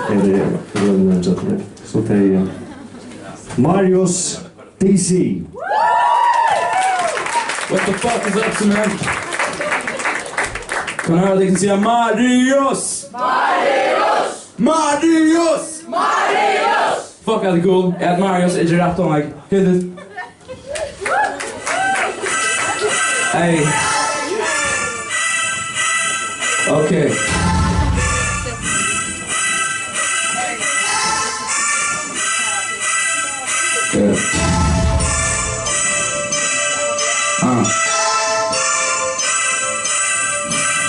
ladies and gentlemen. Så tar Marius DC. What the fuck is up, man? Kan höra dig säga Marius! Marius! Marius! Marius! Fuck, det är cool. Jag heter Marius, jag är rätt om mig. Hit it. Hey. Okay. Good.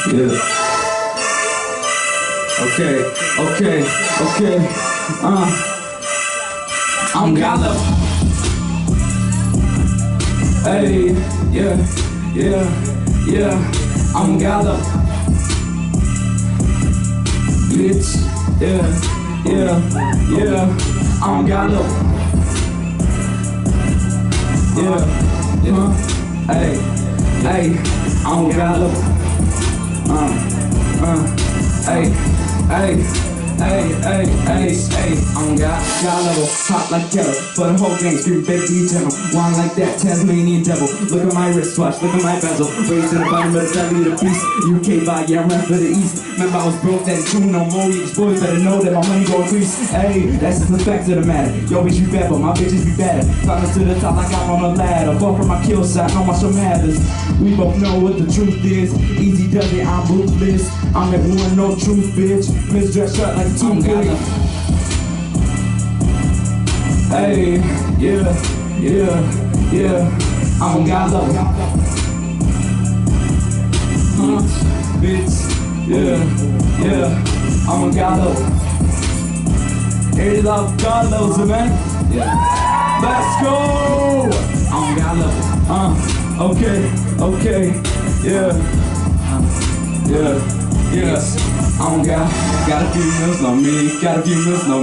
Yeah. Okay. I'm Gallo. Hey, yeah. I'm Gallo. Bitch, yeah. I'm Gallo. Yeah. Hey, I'm Gallo. I'm Gallo, hot like kettle, but a whole gang scream, baby gentle, wine like that, Tasmanian devil. Look at my wristwatch, look at my bezel, raised in the bottom of the belly of the beast. UK vibe, yeah, I'm rap for the east. Remember I was broke, that tune no more. These boys better know that my money gon' increase. Hey, that's just the facts of the matter. Yo, bitch, you bad, but my bitches be better. Climbing to the top like I'm on a ladder. Fall from my kill side, know my show matters. We both know what the truth is. Easy does it, I'm ruthless. I'm at one, no truth, bitch. Misdressed shut like a tune good. Hey, yeah. I'm Gallo. Bitch, yeah. I'm Gallo. Here's up Gallo's, man. Yeah. Let's go. I'm Gallo. Okay. Yeah. I'm got a few meals on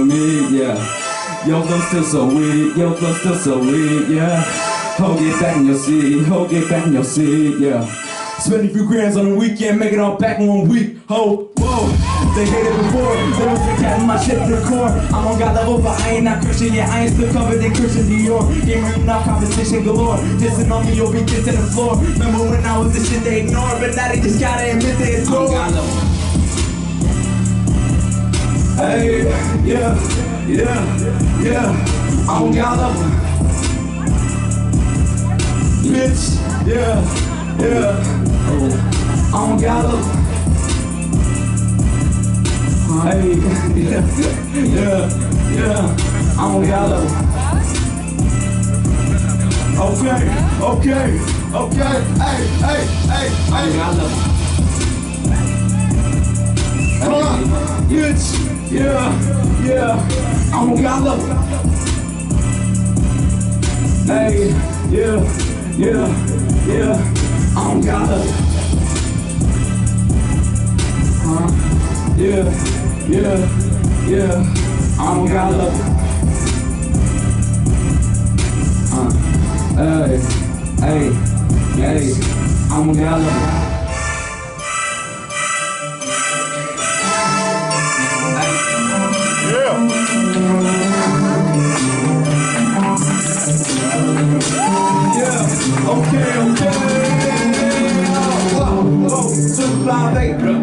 me, yeah. Yo, flow still so weak, yeah. Ho, get back in your seat, yeah. Spend a few grands on the weekend, make it all back in 1 week, ho, whoa. They hated before, they was the cat in my shit to the core. I'm on God level, but I ain't not Christian, yeah, I ain't still covered in Christian Dior. Game ring now, competition galore. Dissing on me, you'll be kissing the floor. Remember when I was the shit they ignored, but now they just gotta admit they ignored. Hey, yeah. I'm Gallo. Bitch, yeah. I'm Gallo. Hey, yeah. I'm Gallo. Okay. Hey. I'm Gallo. Come on, bitch. Yeah. I'm Gallo. Hey, yeah. I'm Gallo. Yeah. I'm Gallo. Hey. I'm Gallo.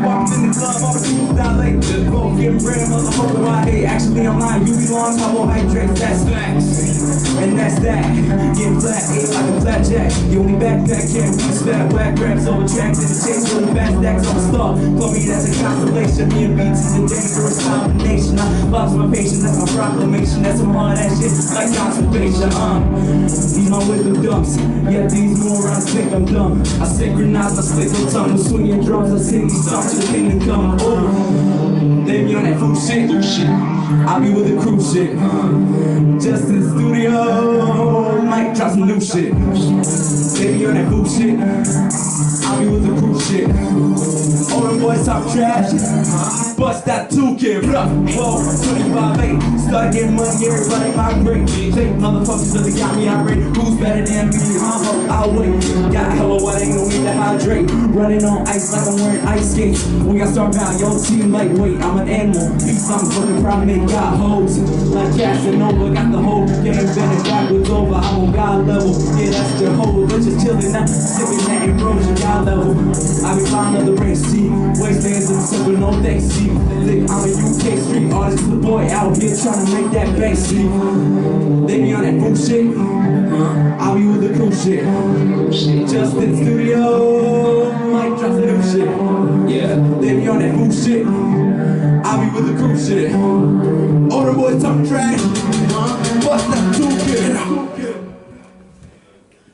Walked in the club, all the people dilate. Both getting bread, motherfucker, I hate. Actually, I'm lying, you belong, carbohydrates, that's facts. And that's that. Getting flat, ate like a flat jack. The only backpack can't be fat. Whack grabs over tracks in the chase for the fast stacks on the star. For me, that's a constellation. Me and BT's a dangerous combination. I lost my patience, that's my proclamation. That's some hard ass shit, like constipation. These my wisdom dumps. Yeah, these morons think I'm dumb. I synchronize my slick with tongue. With swinging drums, I sing these songs to the kingdom come. They be on that food shit. I be with the crew shit. Just in the studio, might drop some new shit. They be on that food shit. I I be with the cool shit. All them boys talk trash. Bust that toolkit, whoa, 25-8. Start getting money, everybody migrate. Take motherfuckers really got me irate. Who's better than me? I'll wait. Got hella water, ain't no need to hydrate. Running on ice like I'm wearing ice skates. We got star power, yo, team lightweight. I'm an animal, beast, I'm fucking primate. Got hoes like Casanova. Got the whole game bending backwards over. I'm on God level, yeah, that's the whole. But just chilling, not sipping that erosion. God level, I be flying on the range, see. Wastelands and simple, no thanks, see. I'm a UK street artist, the boy out here trying to make that bank, see. They be on that cool shit, I'll be with the cool shit. Just in the studio, Mike drops the new shit. Yeah, they be on that cool shit, I'll be with the cool shit. All them boys talk trash, bust that toolkit.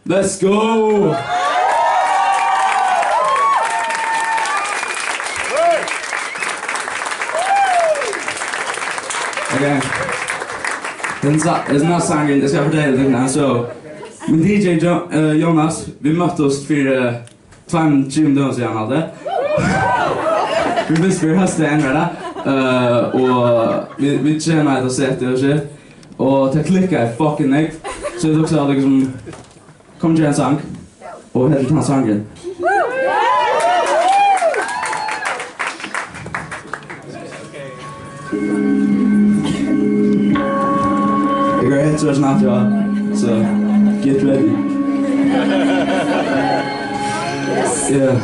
Let's go. Okay. Den här sangen, jag ska fortelle den här så. Min DJ Jonas, vi møtte oss for 22 døgn siden hadde. Vi visste for høstet endre det. Og vi tjener etter å se etter og shit. Og til klikket fucking meg. Så jeg også hadde liksom, kom til en sang. Og helt den sangen. I got head searching after y'all, so get ready. Yeah.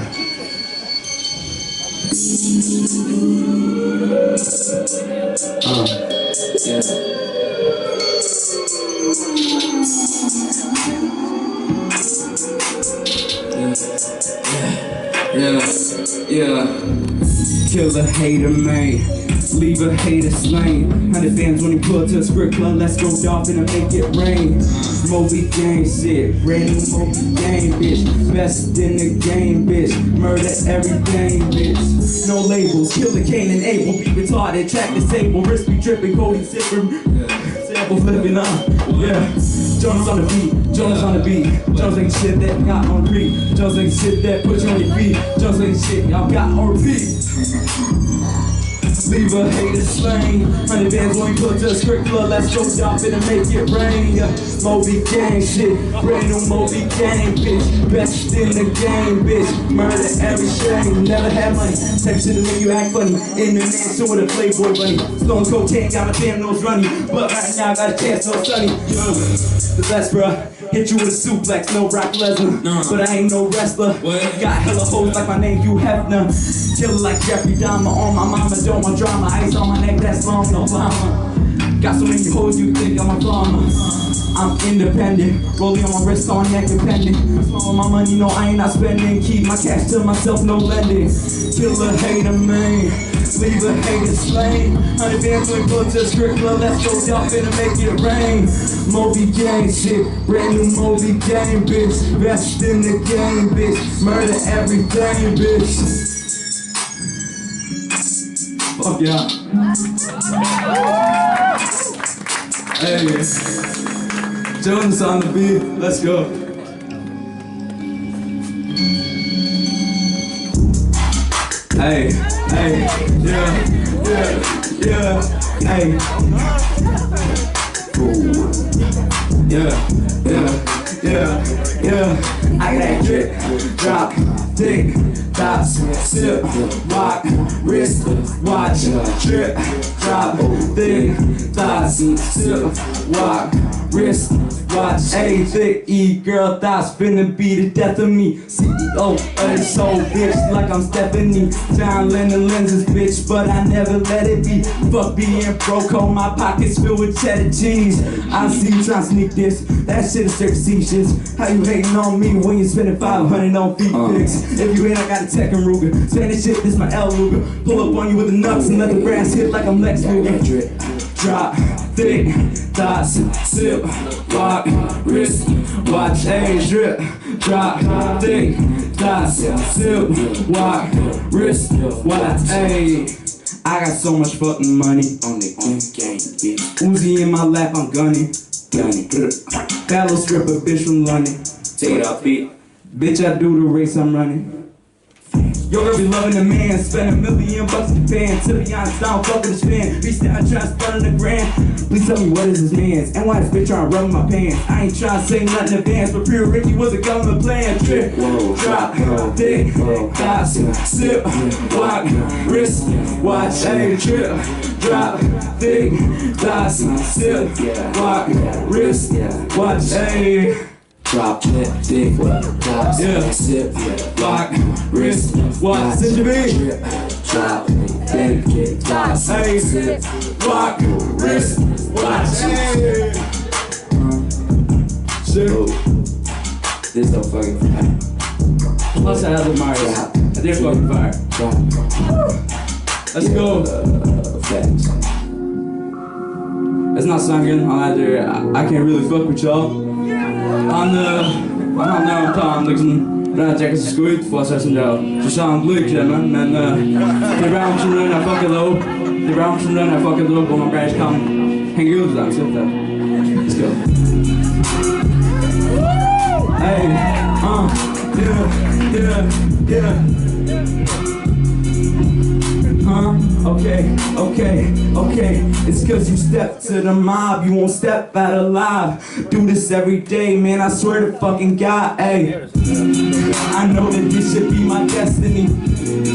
Yeah. Kill a hater, man. Leave a hater slain. 100 fans when he pull to a script club. Let's go dolphin and make it rain. Moby gang shit, brand new Moby gang, bitch. Best in the game, bitch. Murder everything, bitch. No labels, kill the Cain and Abel. Be retarded, track the table, wrist be dripping, Cody sipping. Sample flipping up, yeah. Jones on the beat, Jones on the beat. Jones ain't shit that got on repeat. Jones ain't shit that put you on your feet. Jones ain't shit y'all got on repeat. Leave a hater slain. 100 bands when we put to a script club. Let's go dolphin and make it rain. Moby gang shit, brand new Moby gang, bitch. Best in the game, bitch. Murder every shame. Never had money. Type shit to make you act funny. In the mansion with a Playboy bunny. Stone cocaine got my damn nose runny. But right now I got a chance, no sunny. The best, bruh. Hit you with a suplex, no Brock Lesnar. But I ain't no wrestler. Got hella hoes like my name, Hugh Hefner. Killer like Jeffrey Dahmer. On my mama, don't want drama. Ice on my neck, that's long, no drama. Got so many hoes, you think I'm a farmer. I'm independent, rolling on my wrist, on neck dependent. All my money, no, I ain't not spending. Keep my cash to myself, no lending. Kill a hater, man. Leave a hater slain. 100 bands when we go to the script club. Let's go dolphin and make it rain. Moby gang shit, brand new Moby gang, bitch. Best in the game, bitch. Murder everything, bitch. Fuck yeah. Hey, Jones on the beat, let's go. Hey, yeah, hey. Yeah. I got that drip, drop, dick, dots, sip, rock, wrist, watch, drip, drop, dick, dots, sip, rock, wrist, watch. Hey, thick E girl, thoughts finna be the death of me. CEO of this soul, bitch, like I'm Stephanie. John Lennon lenses, bitch, but I never let it be. Fuck being broke, on my pockets filled with cheddar cheese. I see you tryna sneak this, that shit is straight facetious. How you hating on me when you spending 500 on feet pics? If you ain't, I got a Tekken Ruger. Spanish shit, this my L Luger. Pull up on you with the nuts and let the brass hit like I'm Lex Luger. Drop, thick, dots, sip, rock, wrist, watch, hey, drip, drop, thick, dots, sip, rock, wrist, watch, hey. I got so much fucking money on the game, bitch. Uzi in my lap, I'm gunning. That little stripper bitch from London. Take it off feet. Bitch, I do the race, I'm running. Yo, girl be loving the man, spend $1 million in Japan. To be honest, I don't fuck with this fan. Reached out, trying to spend on the grand. Please tell me what is his man's? And why this bitch trying to rub my pants? I ain't trying to say nothing in advance, but Pure Ricky was a government plan. Trip, drop, dick, dots, sip, walk, wrist, watch, hey, trip, drop, dick, dots, sip, walk, wrist, watch, hey. Drop that dick, dots, sip, Lock, wrist, watch, send your beat. drop dick, dots, Hey, sip, lock, wrist, watch, hey. oh, this so fucking fire. Plus I have the Mario. They're fucking fire. Let's go. Facts. It's not sungen on either. I can't really fuck with y'all. Han tar liksom den här Jackets ska ut för sig som jag så sa han blygklämmen men det är Brown som den här fuckade upp. Det är Brown som den här fuckade upp och man kanske kan hänga ut den så där. Let's go. Hey, yeah. Okay. It's cause you step to the mob, you won't step out alive. Do this every day, man, I swear to fucking God, ayy. I know that this should be my destiny.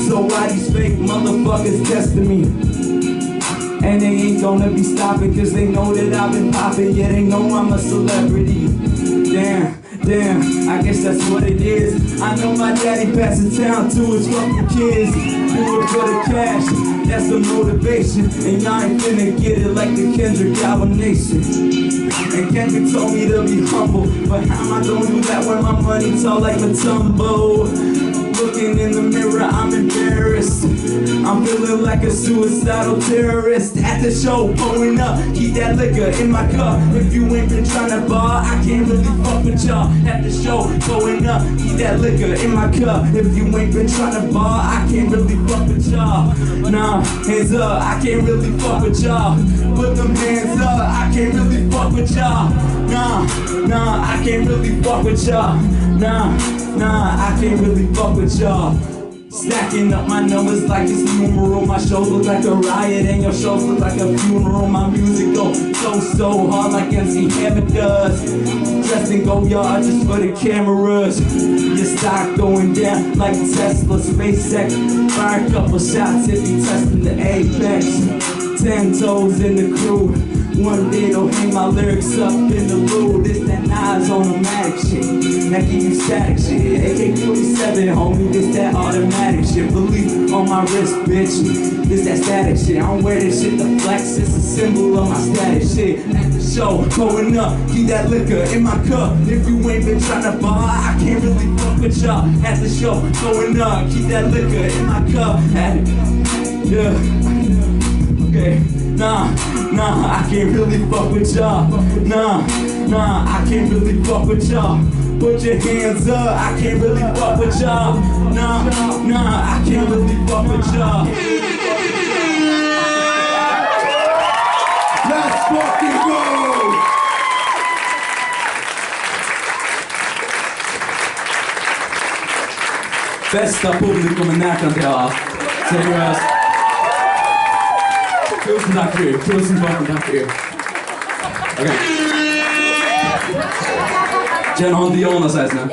So why these fake motherfuckers testing me? And they ain't gonna be stopping cause they know that I've been popping. Yeah, they know I'm a celebrity. Damn, I guess that's what it is. I know my daddy passed the town to his fucking kids. Do it for the cash, that's the motivation. And y'all ain't finna get it like the Kendrick Lamar Nation. And Kendrick told me to be humble, but how am I gonna do that when my money tall like Matumbo? Looking in the mirror, I'm embarrassed. I'm feeling like a suicidal terrorist. At the show, pulling up, keep that liquor in my cup. If you ain't been trying to bar, I can't really fuck with y'all. At the show, going up, keep that liquor in my cup. If you ain't been trying to bar, I can't really fuck with y'all. Nah, hands up, I can't really fuck with y'all. Put them hands up, I can't really fuck with y'all. Nah, I can't really fuck with y'all. Nah, I can't really fuck with y'all. Stacking up my numbers like it's numeral. My shows look like a riot and your shows look like a funeral. My music go so hard like MC Hammer does. Dressed in go yard just for the cameras. Your stock going down like Tesla, SpaceX. Fire a couple shots if you testing the apex. 10 toes in the crew. One day they'll hang my lyrics up in the loo. This that Nas automatic shit. That give you static shit. AK-47, homie, this that automatic shit. Believe on my wrist, bitch. This that static shit. I don't wear this shit to flex. It's a symbol of my static shit. At the show, going up, keep that liquor in my cup. If you ain't been trying to bar, I can't really fuck with y'all. At the show, going up, keep that liquor in my cup. Okay. Nah, I can't really fuck with y'all. Nah, I can't really fuck with y'all. Put your hands up, I can't really fuck with y'all. Nah, I can't really fuck with y'all. Let's fucking go! Bästa publikum i närkamp jag har haft. Seriöst. Tusen tack för er. Tusen tack för er. Okej. Känner hon Diana säger snä?